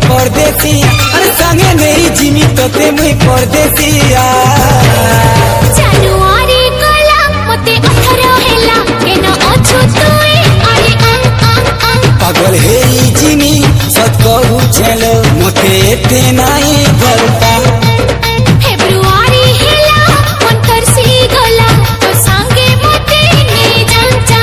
परदेसी अरे संगे नहीं जिमी तोते मुई परदेसिया जानुआरी कला मते 18 हेला केना अछु तुई अरे पागल हे जिमी सत कहू छेलो मते एते नाही भलपा फेब्रुआरी हेला मन तरसी गला तो संगे मते ने जा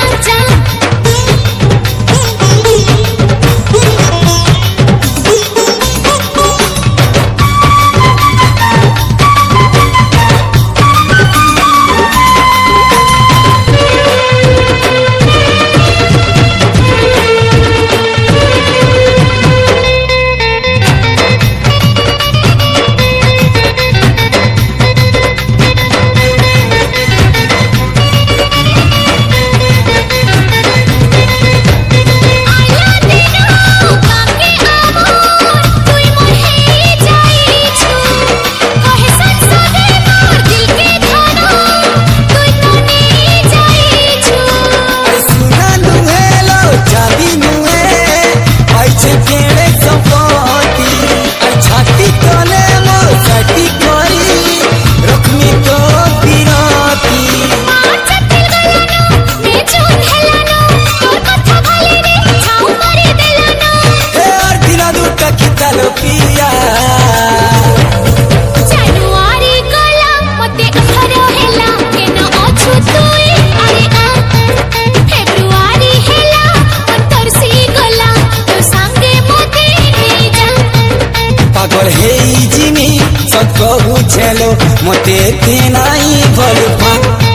कहू छेलो मते ते नाही भलपा।